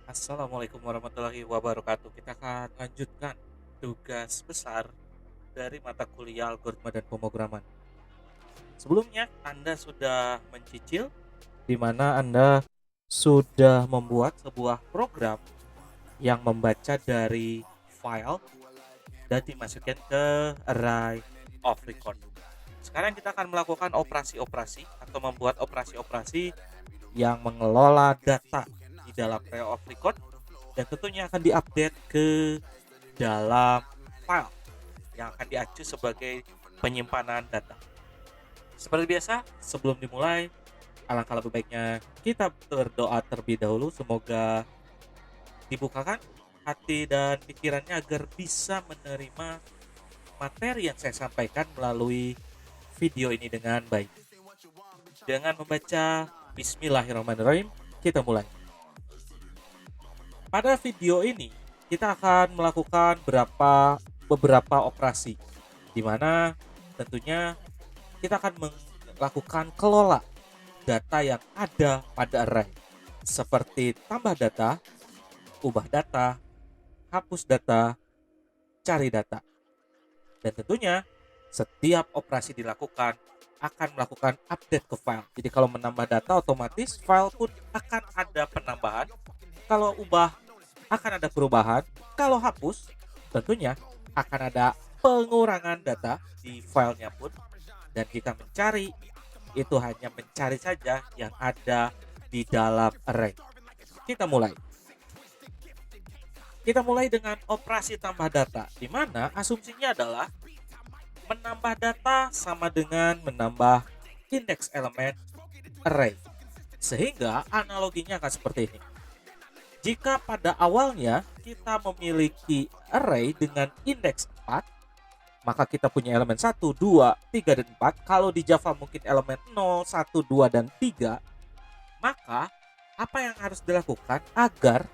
Assalamualaikum warahmatullahi wabarakatuh. Kita akan lanjutkan tugas besar dari mata kuliah algoritma dan pemrograman. Sebelumnya, Anda sudah mencicil di mana Anda sudah membuat sebuah program yang membaca dari file dan dimasukkan ke array of record. Sekarang kita akan melakukan operasi-operasi atau membuat operasi-operasi yang mengelola data di dalam array of record dan tentunya akan diupdate ke dalam file yang akan diacu sebagai penyimpanan data. Seperti biasa, sebelum dimulai, alangkah lebih baiknya kita berdoa terlebih dahulu. Semoga dibukakan hati dan pikirannya agar bisa menerima materi yang saya sampaikan melalui video ini dengan baik. Dengan membaca Bismillahirrahmanirrahim, kita mulai. Pada video ini, kita akan melakukan beberapa operasi, di mana tentunya kita akan melakukan kelola data yang ada pada array, seperti tambah data, ubah data, hapus data, cari data. Dan tentunya setiap operasi dilakukan akan melakukan update ke file. Jadi kalau menambah data otomatis file pun akan ada penambahan. Kalau ubah akan ada perubahan. Kalau hapus tentunya akan ada pengurangan data di filenya pun. Dan kita mencari itu hanya mencari saja yang ada di dalam array. Kita mulai. Kita mulai dengan operasi tambah data, di mana asumsinya adalah menambah data sama dengan menambah indeks elemen array. Sehingga analoginya akan seperti ini. Jika pada awalnya kita memiliki array dengan indeks 4, maka kita punya elemen 1, 2, 3, dan 4. Kalau di Java mungkin elemen 0, 1, 2, dan 3. Maka apa yang harus dilakukan agar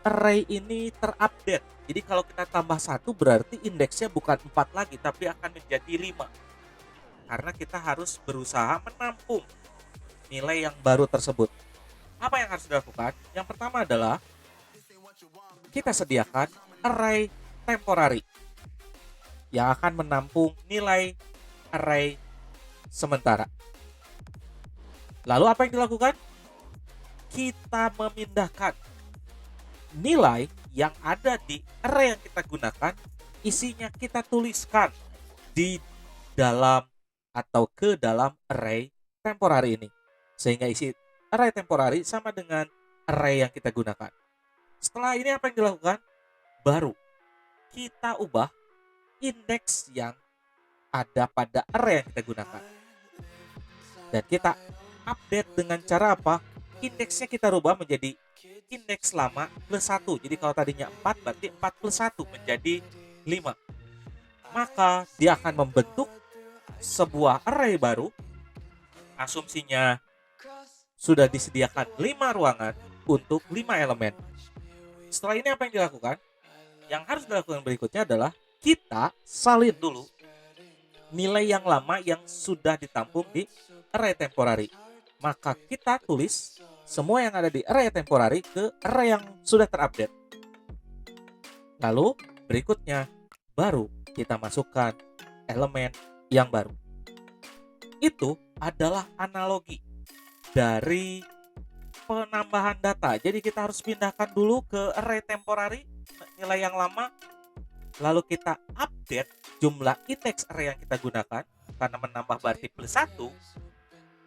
array ini terupdate? Jadi kalau kita tambah 1 berarti indeksnya bukan 4 lagi tapi akan menjadi 5. Karena kita harus berusaha menampung nilai yang baru tersebut. Apa yang harus dilakukan? Yang pertama adalah kita sediakan array temporary yang akan menampung nilai array sementara. Lalu apa yang dilakukan? Kita memindahkan nilai yang ada di array yang kita gunakan, isinya kita tuliskan di dalam atau ke dalam array temporary ini. Sehingga isi array temporary sama dengan array yang kita gunakan. Setelah ini apa yang dilakukan? Baru kita ubah indeks yang ada pada array yang kita gunakan. Dan kita update dengan cara apa? Indeksnya kita rubah menjadi indeks lama plus 1. Jadi kalau tadinya 4 berarti 4 plus 1 menjadi 5. Maka dia akan membentuk sebuah array baru. Asumsinya sudah disediakan 5 ruangan untuk 5 elemen. Setelah ini apa yang dilakukan? Yang harus dilakukan berikutnya adalah kita salin dulu nilai yang lama yang sudah ditampung di array temporary. Maka kita tulis semua yang ada di array temporary ke array yang sudah terupdate. Lalu berikutnya baru kita masukkan elemen yang baru. Itu adalah analogi dari penambahan data. Jadi kita harus pindahkan dulu ke array temporary nilai yang lama, lalu kita update jumlah indeks array yang kita gunakan karena menambah berarti plus 1,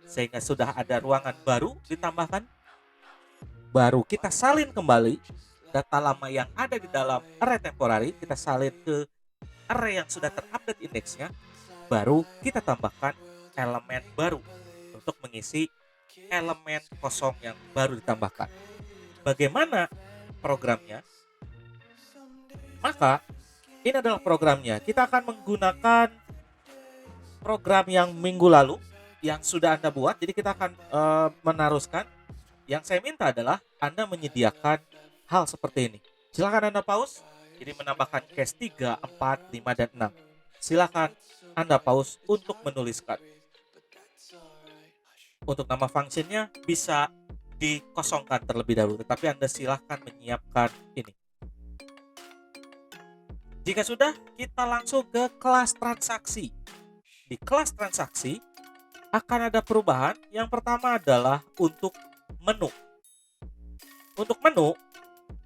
sehingga sudah ada ruangan baru ditambahkan. Baru kita salin kembali data lama yang ada di dalam array temporary, kita salin ke array yang sudah terupdate indeksnya, baru kita tambahkan elemen baru untuk mengisi elemen kosong yang baru ditambahkan. Bagaimana programnya? Maka ini adalah programnya. Kita akan menggunakan program yang minggu lalu yang sudah Anda buat. Jadi kita akan meneruskan. Yang saya minta adalah Anda menyediakan hal seperti ini. Silakan Anda pause. Jadi menambahkan case 3, 4, 5, dan 6. Silakan Anda pause untuk menuliskan. Untuk nama functionnya bisa dikosongkan terlebih dahulu, tetapi Anda silahkan menyiapkan ini. Jika sudah, kita langsung ke kelas transaksi. Di kelas transaksi akan ada perubahan. Yang pertama adalah untuk menu. Untuk menu,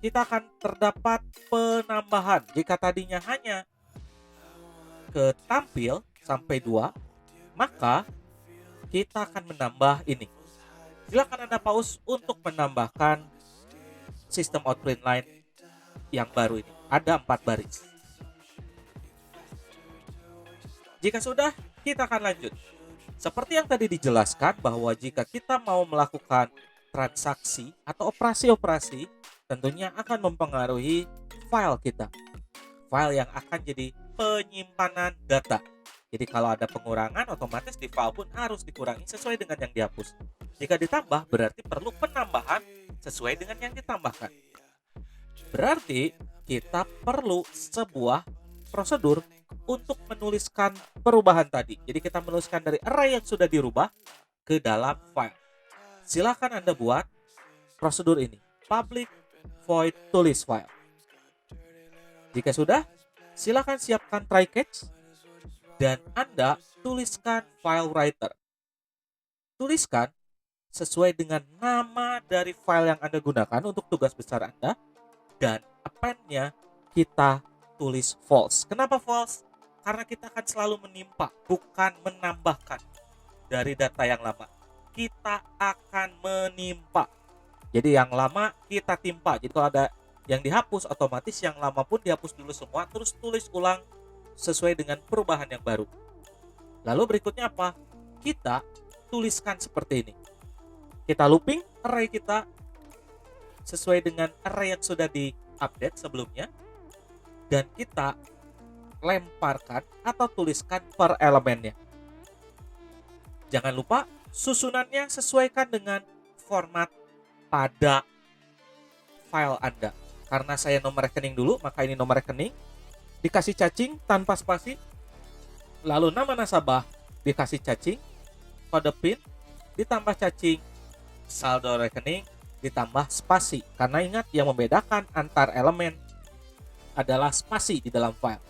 kita akan terdapat penambahan. Jika tadinya hanya ke tampil sampai 2, maka kita akan menambah ini. Silakan Anda pause untuk menambahkan sistem outprint line yang baru ini. Ada 4 baris. Jika sudah, kita akan lanjut. Seperti yang tadi dijelaskan bahwa jika kita mau melakukan transaksi atau operasi-operasi, tentunya akan mempengaruhi file kita. File yang akan jadi penyimpanan data. Jadi kalau ada pengurangan, otomatis di file pun harus dikurangi sesuai dengan yang dihapus. Jika ditambah, berarti perlu penambahan sesuai dengan yang ditambahkan. Berarti kita perlu sebuah prosedur untuk menuliskan perubahan tadi. Jadi kita menuliskan dari array yang sudah dirubah ke dalam file. Silakan Anda buat prosedur ini. Public void tulis file. Jika sudah, silakan siapkan try catch dan Anda tuliskan file writer. Tuliskan sesuai dengan nama dari file yang Anda gunakan untuk tugas besar Anda, dan append-nya kita tulis false. Kenapa false? Karena kita akan selalu menimpa, bukan menambahkan dari data yang lama. Kita akan menimpa. Jadi yang lama kita timpa. Jadi kalau ada yang dihapus, otomatis yang lama pun dihapus dulu semua, terus tulis ulang sesuai dengan perubahan yang baru. Lalu berikutnya apa? Kita tuliskan seperti ini. Kita looping array kita sesuai dengan array yang sudah di-update sebelumnya, dan kita lemparkan atau tuliskan per elemennya. Jangan lupa susunannya sesuaikan dengan format pada file Anda. Karena saya nomor rekening dulu, maka ini nomor rekening, dikasih cacing tanpa spasi, lalu nama nasabah dikasih cacing, kode PIN ditambah cacing, saldo rekening ditambah spasi. Karena ingat, yang membedakan antar elemen adalah spasi di dalam file.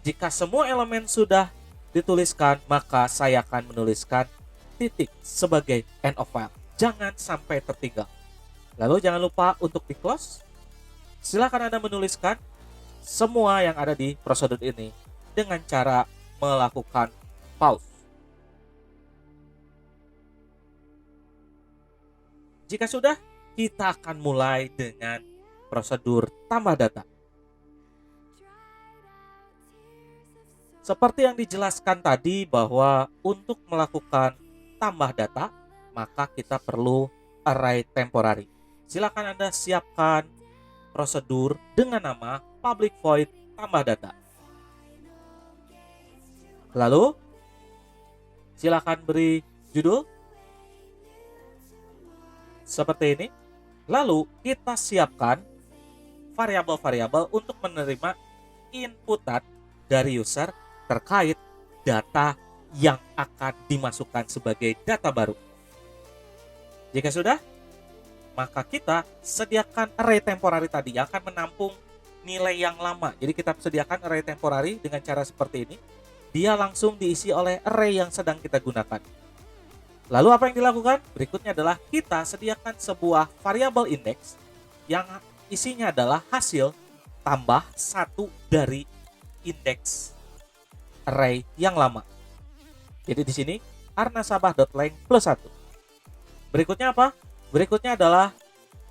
Jika semua elemen sudah dituliskan, maka saya akan menuliskan titik sebagai end of file. Jangan sampai tertinggal. Lalu jangan lupa untuk di close. Silakan Anda menuliskan semua yang ada di prosedur ini dengan cara melakukan pause. Jika sudah, kita akan mulai dengan prosedur tambah data. Seperti yang dijelaskan tadi bahwa untuk melakukan tambah data, maka kita perlu array temporary. Silakan Anda siapkan prosedur dengan nama public void tambah data. Lalu, silakan beri judul seperti ini. Lalu, kita siapkan variabel-variabel untuk menerima inputan dari user terkait data yang akan dimasukkan sebagai data baru. Jika sudah, maka kita sediakan array temporary tadi yang akan menampung nilai yang lama. Jadi kita sediakan array temporary dengan cara seperti ini. Dia langsung diisi oleh array yang sedang kita gunakan. Lalu apa yang dilakukan? Berikutnya adalah kita sediakan sebuah variabel index yang isinya adalah hasil tambah 1 dari indeks array yang lama. Jadi di sini arnasabah.length plus 1. Berikutnya apa? Berikutnya adalah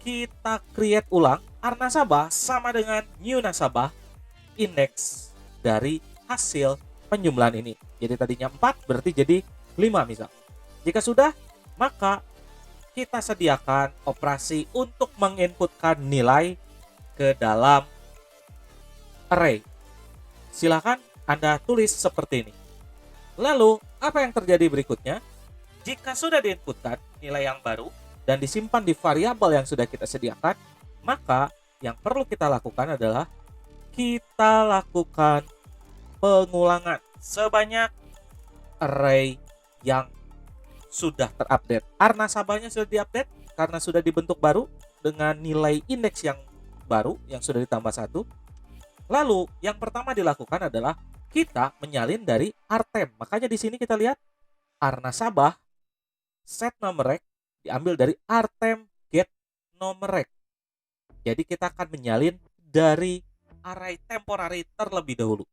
kita create ulang arnasabah sama dengan new nasabah indeks dari hasil penjumlahan ini. Jadi tadinya 4 berarti jadi 5 misal. Jika sudah, maka kita sediakan operasi untuk menginputkan nilai ke dalam array. Silakan Anda tulis seperti ini. Lalu, apa yang terjadi berikutnya? Jika sudah diinputkan nilai yang baru dan disimpan di variabel yang sudah kita sediakan, maka yang perlu kita lakukan adalah kita lakukan pengulangan sebanyak array yang sudah terupdate. Arnasabahnya sudah diupdate, karena sudah dibentuk baru dengan nilai indeks yang baru yang sudah ditambah 1. Lalu yang pertama dilakukan adalah kita menyalin dari artem. Makanya di sini kita lihat arnasabah set numerek diambil dari artem get numerek. Jadi kita akan menyalin dari array temporary terlebih dahulu.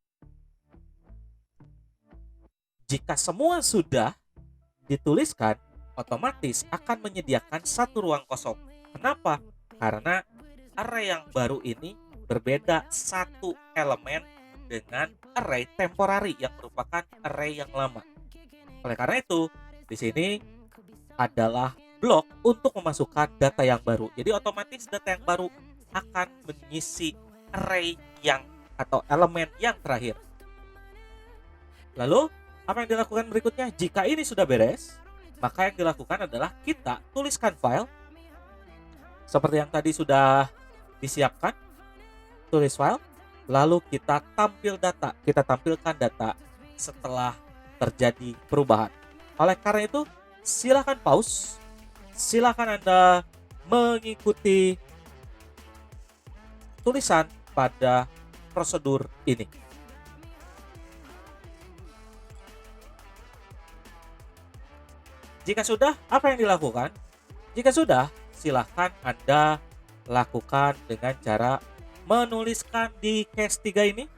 Jika semua sudah dituliskan, otomatis akan menyediakan satu ruang kosong. Kenapa? Karena array yang baru ini berbeda satu elemen dengan array temporary yang merupakan array yang lama. Oleh karena itu, di sini adalah blok untuk memasukkan data yang baru. Jadi otomatis data yang baru akan mengisi array yang atau elemen yang terakhir. Lalu, apa yang dilakukan berikutnya? Jika ini sudah beres, maka yang dilakukan adalah kita tuliskan file seperti yang tadi sudah disiapkan. Tulis file, lalu kita tampilkan data setelah terjadi perubahan. Oleh karena itu, silakan pause, silakan Anda mengikuti tulisan pada prosedur ini. Jika sudah, apa yang dilakukan? Jika sudah, silakan Anda lakukan dengan cara menuliskan di case 3 ini.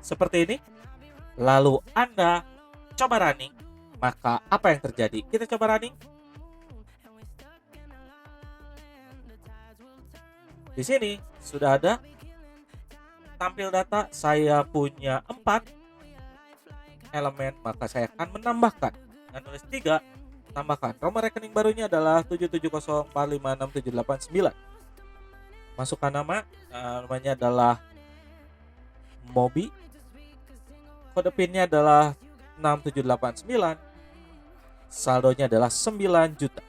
Seperti ini. Lalu Anda coba running, maka apa yang terjadi? Kita coba running. Di sini sudah ada tampil data, saya punya 4 elemen, maka saya akan menambahkan. Dengan tulis 3, tambahkan. Nomor rekening barunya adalah 770456789. Masukkan nama, namanya adalah Mobi. Kode PIN-nya adalah 6789. Saldonya adalah 9 juta.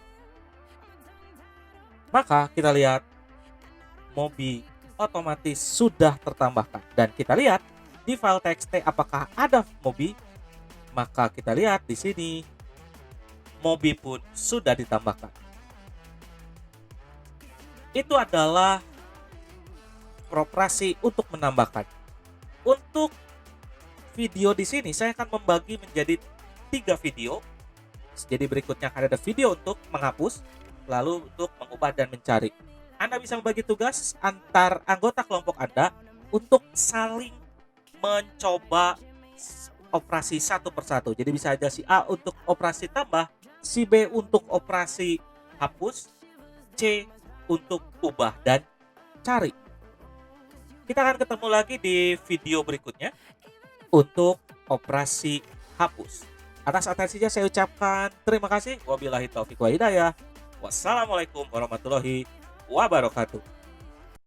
Maka kita lihat Mobi otomatis sudah tertambahkan. Dan kita lihat di file txt apakah ada Mobi. Maka kita lihat di sini Mobi pun sudah ditambahkan. Itu adalah operasi untuk menambahkan. Untuk video di sini saya akan membagi menjadi 3 video. Jadi berikutnya akan ada video untuk menghapus, lalu untuk mengubah dan mencari. Anda bisa membagi tugas antar anggota kelompok Anda untuk saling mencoba operasi satu persatu. Jadi bisa aja si A untuk operasi tambah, si B untuk operasi hapus, C untuk ubah dan cari. Kita akan ketemu lagi di video berikutnya untuk operasi hapus. Atas atensinya saya ucapkan terima kasih. Wabillahi taufiq wa hidayah. Wassalamualaikum warahmatullahi wabarakatuh.